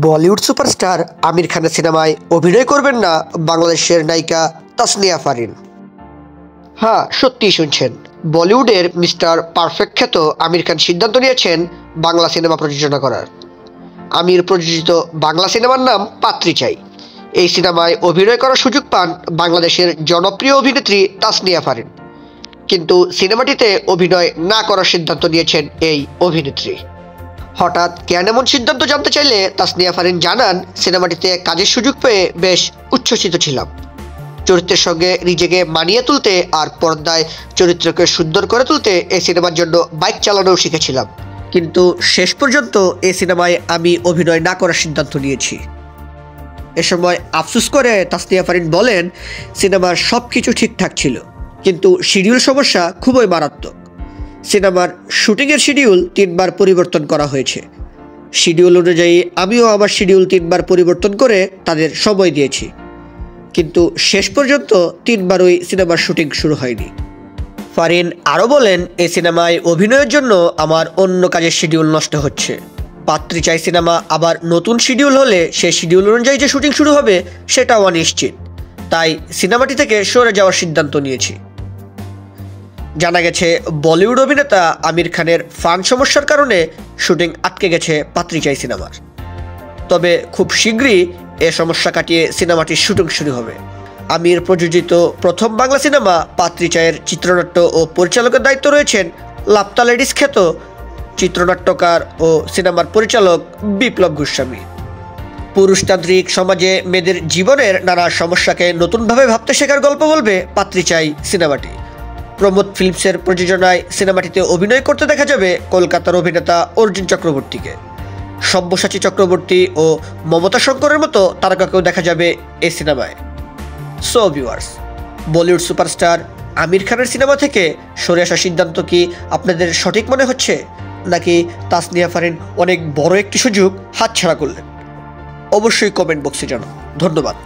Bollywood superstar আমির খানের সিনেমায় অভিনয় করবেন না বাংলাদেশের নায়িকা তাসনিয়া ফারিন। হ্যাঁ, সত্যিই শুনছেন। বলিউডের মিস্টার পারফেক্ট খ্যাত আমির খান সিদ্ধান্ত নিয়েছেন বাংলা সিনেমা প্রযোজনা করার। আমির প্রযোজিত বাংলা সিনেমার নাম পাত্রী চাই। এই সিনেমায় অভিনয় করার সুযোগ পান বাংলাদেশের জনপ্রিয় অভিনেত্রী তাসনিয়া ফারিন, কিন্তু সিনেমাটিতে অভিনয় না করার সিদ্ধান্ত নিয়েছেন এই অভিনেত্রী। হঠাৎ কেন এমন সিদ্ধান্ত জানতে চাইলে তাসনিয়া ফারিন জানান, সিনেমাটিতে কাজের সুযোগ পেয়ে বেশ উচ্ছ্বসিত ছিলাম। চরিত্রের সঙ্গে নিজেকে মানিয়ে তুলতে আর পর্দায় চরিত্রকে সুন্দর করে তুলতে এই সিনেমার জন্য বাইক চালানোও শিখেছিলাম, কিন্তু শেষ পর্যন্ত এই সিনেমায় আমি অভিনয় না করার সিদ্ধান্ত নিয়েছি। এ সময় আফসোস করে তাসনিয়া ফারিন বলেন, সিনেমার সব কিছু ঠিকঠাক ছিল, কিন্তু শিডিউল সমস্যা খুবই মারাত্মক। সিনেমার শুটিংয়ের শিডিউল 3 বার পরিবর্তন করা হয়েছে। শিডিউল অনুযায়ী আমিও আমার শিডিউল 3 বার পরিবর্তন করে তাদের সময় দিয়েছি, কিন্তু শেষ পর্যন্ত 3 বারই সিনেমার শুটিং শুরু হয়নি। ফারিন আরও বলেন, এই সিনেমায় অভিনয়ের জন্য আমার অন্য কাজের শিডিউল নষ্ট হচ্ছে। পাত্রী চাই সিনেমা আবার নতুন শিডিউল হলে সেই শিডিউল অনুযায়ী যে শুটিং শুরু হবে সেটাও অনিশ্চিত, তাই সিনেমাটি থেকে সরে যাওয়ার সিদ্ধান্ত নিয়েছি। জানা গেছে, বলিউড অভিনেতা আমির খানের ফান্ড সমস্যার কারণে শুটিং আটকে গেছে পাত্রী চাই সিনেমার। তবে খুব শীঘ্রই এ সমস্যা কাটিয়ে সিনেমাটির শুটিং শুরু হবে। আমির প্রযোজিত প্রথম বাংলা সিনেমা পাত্রী চাইয়ের চিত্রনাট্য ও পরিচালকের দায়িত্ব রয়েছেন লাপ্তা লেডিস খ্যাত চিত্রনাট্যকার ও সিনেমার পরিচালক বিপ্লব গোস্বামী। পুরুষতান্ত্রিক সমাজে মেয়েদের জীবনের নানা সমস্যাকে নতুনভাবে ভাবতে শেখার গল্প বলবে পাত্রী চাই সিনেমাটি। প্রমোদ ফিল্মসের প্রযোজনায় সিনেমাটিতে অভিনয় করতে দেখা যাবে কলকাতার অভিনেতা অর্জুন চক্রবর্তীকে। সব্যসাচী চক্রবর্তী ও মমতা শঙ্করের মতো তারকাকেও দেখা যাবে এই সিনেমায়। সো ভিউয়ার্স, বলিউড সুপারস্টার আমির খানের সিনেমা থেকে সরে আসার সিদ্ধান্ত কি আপনাদের সঠিক মনে হচ্ছে, নাকি তাসনিয়া ফারিন অনেক বড় একটি সুযোগ হাতছাড়া করলেন? অবশ্যই কমেন্ট বক্সে জানান। ধন্যবাদ।